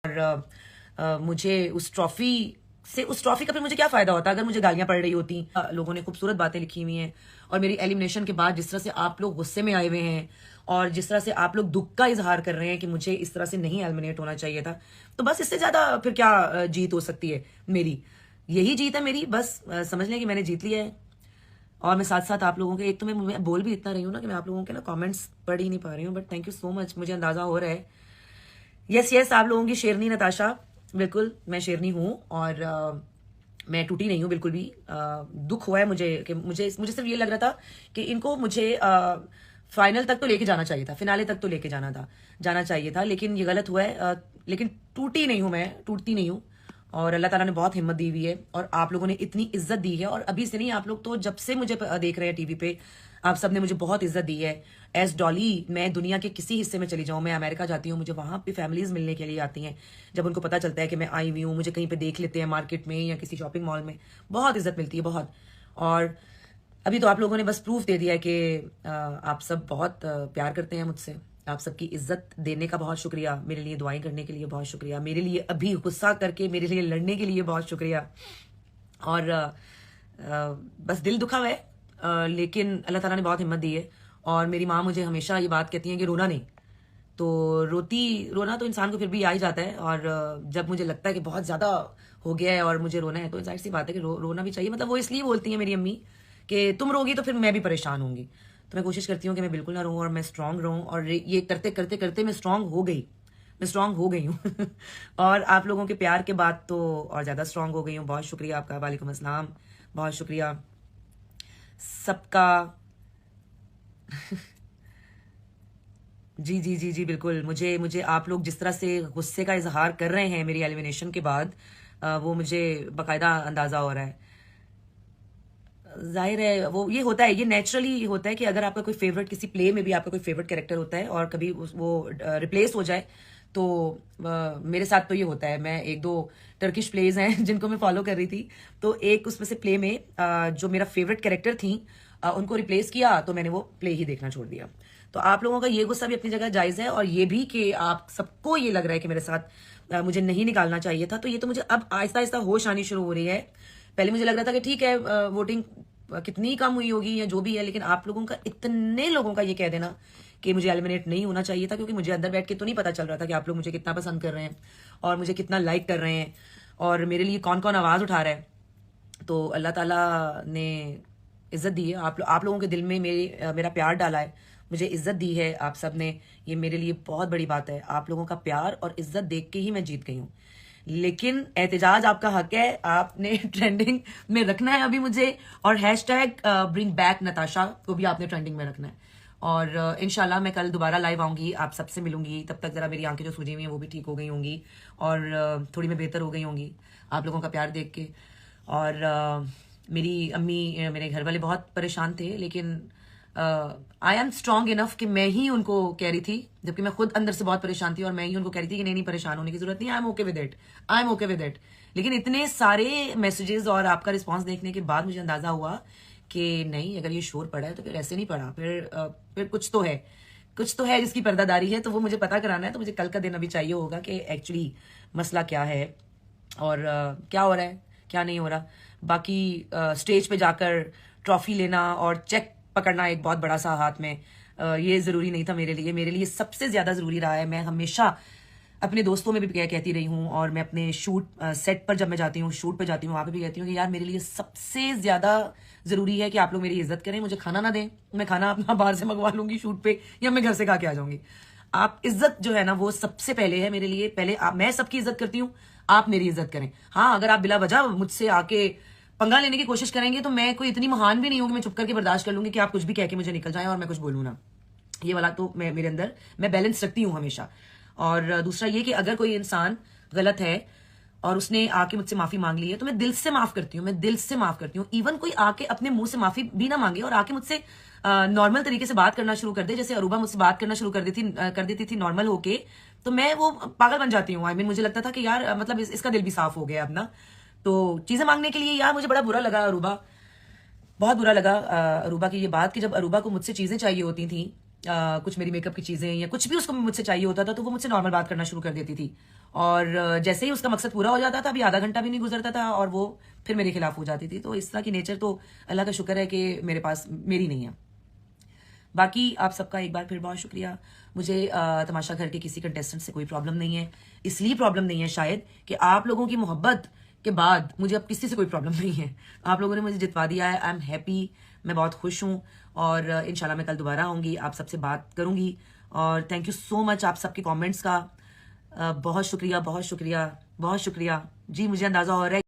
और मुझे उस ट्रॉफी का फिर मुझे क्या फायदा होता अगर मुझे गालियां पड़ रही होती। लोगों ने खूबसूरत बातें लिखी हुई हैं और मेरी एलिमिनेशन के बाद जिस तरह से आप लोग गुस्से में आए हुए हैं और जिस तरह से आप लोग दुख का इजहार कर रहे हैं कि मुझे इस तरह से नहीं एलिमिनेट होना चाहिए था, तो बस इससे ज्यादा फिर क्या जीत हो सकती है मेरी। यही जीत है मेरी, बस समझ लें कि मैंने जीत लिया है। और मैं साथ साथ आप लोगों के, एक तो मैं बोल भी इतना रही हूँ ना कि मैं आप लोगों के ना कमेंट्स पढ़ ही नहीं पा रही हूँ, but thank you so much. मुझे अंदाजा हो रहा है, यस आप लोगों की शेरनी नताशा, बिल्कुल मैं शेरनी हूँ और मैं टूटी नहीं हूँ बिल्कुल भी। दुख हुआ है मुझे कि मुझे सिर्फ ये लग रहा था कि इनको मुझे फाइनल तक तो लेके जाना चाहिए था, फिनाले तक तो लेके जाना चाहिए था, लेकिन ये गलत हुआ है। लेकिन टूटी नहीं हूँ, मैं टूटती नहीं हूँ। और अल्लाह ताला ने बहुत हिम्मत दी हुई है और आप लोगों ने इतनी इज्जत दी है। और अभी से नहीं, आप लोग तो जब से मुझे देख रहे हैं टीवी पे, आप सब ने मुझे बहुत इज्जत दी है। एज डॉली मैं दुनिया के किसी हिस्से में चली जाऊं, मैं अमेरिका जाती हूँ, मुझे वहां पे फैमिलीज मिलने के लिए आती हैं। जब उनको पता चलता है कि मैं आई हुई हूँ, मुझे कहीं पे देख लेते हैं मार्केट में या किसी शॉपिंग मॉल में, बहुत इज्जत मिलती है, बहुत। और अभी तो आप लोगों ने बस प्रूफ दे दिया है कि आप सब बहुत प्यार करते हैं मुझसे। आप सबकी इज्जत देने का बहुत शुक्रिया, मेरे लिए दुआएं करने के लिए बहुत शुक्रिया, मेरे लिए अभी गुस्सा करके मेरे लिए लड़ने के लिए बहुत शुक्रिया। और बस दिल दुखा हुआ है, लेकिन अल्लाह ताला ने बहुत हिम्मत दी है। और मेरी माँ मुझे हमेशा ये बात कहती है कि रोना नहीं। तो रोना तो इंसान को फिर भी आ ही जाता है। और जब मुझे लगता है कि बहुत ज्यादा हो गया है और मुझे रोना है, तो जाहिर सी बात है कि रोना भी चाहिए। मतलब वो इसलिए बोलती है मेरी अम्मी कि तुम रोगी तो फिर मैं भी परेशान होंगी। तो मैं कोशिश करती हूँ कि मैं बिल्कुल ना रहूँ और मैं स्ट्रांग रहूँ। और ये करते करते करते मैं स्ट्रांग हो गई हूँ और आप लोगों के प्यार के बाद तो और ज्यादा स्ट्रांग हो गई हूँ। बहुत शुक्रिया आपका, वालेकुम अस्सलाम, बहुत शुक्रिया सबका। जी जी जी जी बिल्कुल। मुझे आप लोग जिस तरह से गुस्से का इजहार कर रहे हैं मेरी एलिमिनेशन के बाद, वो मुझे बकायदा अंदाजा हो रहा है। जाहिर है वो ये होता है, ये नेचुरली होता है कि अगर आपका कोई फेवरेट, किसी प्ले में भी आपका कोई फेवरेट कैरेक्टर होता है और कभी वो रिप्लेस हो जाए, तो मेरे साथ तो ये होता है। मैं एक दो टर्किश प्लेज हैं जिनको मैं फॉलो कर रही थी, तो एक उसमें से प्ले में जो मेरा फेवरेट कैरेक्टर थी, उनको रिप्लेस किया तो मैंने वो प्ले ही देखना छोड़ दिया। तो आप लोगों का ये गुस्सा भी अपनी जगह जायज है, और ये भी कि आप सबको ये लग रहा है कि मेरे साथ मुझे नहीं निकालना चाहिए था। तो ये तो मुझे अब आहिस्ता आहिस्ता होश आनी शुरू हो रही है। पहले मुझे लग रहा था कि ठीक है, वोटिंग कितनी कम हुई होगी या जो भी है, लेकिन आप लोगों का, इतने लोगों का ये कह देना कि मुझे एलिमिनेट नहीं होना चाहिए था, क्योंकि मुझे अंदर बैठ के तो नहीं पता चल रहा था कि आप लोग मुझे कितना पसंद कर रहे हैं और मुझे कितना लाइक कर रहे हैं और मेरे लिए कौन कौन आवाज उठा रहा है। तो अल्लाह ताला ने इज्जत दी है, आप लोगों के दिल में मेरा प्यार डाला है, मुझे इज्जत दी है आप सब ने। ये मेरे लिए बहुत बड़ी बात है। आप लोगों का प्यार और इज्जत देख के ही मैं जीत गई हूँ। लेकिन एहतजाज आपका हक है, आपने ट्रेंडिंग में रखना है अभी मुझे, और हैशटैग ब्रिंग बैक नताशा को भी आपने ट्रेंडिंग में रखना है। और इंशाल्लाह मैं कल दोबारा लाइव आऊंगी, आप सबसे मिलूंगी। तब तक जरा मेरी आंखें जो सूजी हुई हैं वो भी ठीक हो गई होंगी और थोड़ी मैं बेहतर हो गई होंगी आप लोगों का प्यार देख के। और मेरी अम्मी, मेरे घर वाले बहुत परेशान थे, लेकिन आई एम स्ट्रांग इनफ कि मैं ही उनको कह रही थी, जबकि मैं खुद अंदर से बहुत परेशान थी, और मैं ही उनको कह रही थी कि नहीं परेशान होने की जरूरत नहीं, I am okay with it, I am okay with it. लेकिन इतने सारे मैसेजेस और आपका रिस्पांस देखने के बाद मुझे अंदाजा हुआ कि नहीं, अगर ये शोर पड़ा है तो फिर ऐसे नहीं पड़ा, फिर कुछ तो है जिसकी पर्दादारी है। तो वो मुझे पता कराना है, तो मुझे कल का दिन अभी चाहिए होगा कि एक्चुअली मसला क्या है और क्या हो रहा है, क्या नहीं हो रहा। बाकी स्टेज पे जाकर ट्रॉफी लेना और चेक पकड़ना एक बहुत बड़ा सा हाथ में, ये जरूरी नहीं था मेरे लिए सबसे ज्यादा जरूरी रहा है। मैं हमेशा अपने दोस्तों में भी कहती रही हूँ, और मैं अपने शूट सेट पर जब मैं जाती हूँ, शूट पे जाती हूँ, वहां पे भी कहती हूँ कि यार मेरे लिए सबसे ज्यादा जरूरी है कि आप लोग मेरी इज्जत करें। मुझे खाना ना दें, मैं खाना अपना बाहर से मंगवा लूंगी शूट पे, या मैं घर से खा के आ जाऊंगी। आप इज्जत जो है ना, वो सबसे पहले है मेरे लिए। पहले मैं सबकी इज्जत करती हूँ, आप मेरी इज्जत करें। हाँ, अगर आप बिला वजह मुझसे आके पंगा लेने की कोशिश करेंगे, तो मैं कोई इतनी महान भी नहीं हूं कि मैं चुप करके बर्दाश्त कर लूंगी कि आप कुछ भी कह के मुझे निकल जाए और मैं कुछ बोलूं ना। ये वाला तो मेरे अंदर मैं बैलेंस रखती हूँ हमेशा। और दूसरा ये कि अगर कोई इंसान गलत है और उसने आके मुझसे माफी मांग ली है, तो मैं दिल से माफ करती हूँ, मैं दिल से माफ करती हूँ। इवन कोई आके अपने मुंह से माफी भी ना मांगे और आके मुझसे नॉर्मल तरीके से बात करना शुरू कर दे, जैसे अरूबा मुझसे बात करना शुरू कर देती थी नॉर्मल होके, तो मैं वो पागल बन जाती हूँ। आई मीन मुझे लगता था कि यार मतलब इसका दिल भी साफ हो गया अब ना। तो चीजें मांगने के लिए यार मुझे बड़ा बुरा लगा अरूबा, बहुत बुरा लगा अरूबा की ये बात, कि जब अरूबा को मुझसे चीजें चाहिए होती थी, कुछ मेरी मेकअप की चीजें या कुछ भी उसको मुझसे चाहिए होता था, तो वो मुझसे नॉर्मल बात करना शुरू कर देती थी। और जैसे ही उसका मकसद पूरा हो जाता था, अभी आधा घंटा भी नहीं गुजरता था और वो फिर मेरे खिलाफ हो जाती थी। तो इस तरह की नेचर तो अल्लाह का शुक्र है कि मेरे पास मेरी नहीं है। बाकी आप सबका एक बार फिर बहुत शुक्रिया। मुझे तमाशा घर के किसी कंटेस्टेंट से कोई प्रॉब्लम नहीं है, इसलिए प्रॉब्लम नहीं है शायद कि आप लोगों की मोहब्बत के बाद मुझे अब किसी से कोई प्रॉब्लम नहीं है। आप लोगों ने मुझे जितवा दिया है, आई एम हैप्पी, मैं बहुत खुश हूँ और इंशाल्लाह मैं कल दोबारा आऊँगी, आप सबसे बात करूँगी। और थैंक यू सो मच आप सबके कमेंट्स का, बहुत शुक्रिया बहुत शुक्रिया बहुत शुक्रिया जी। मुझे अंदाजा हो रहा है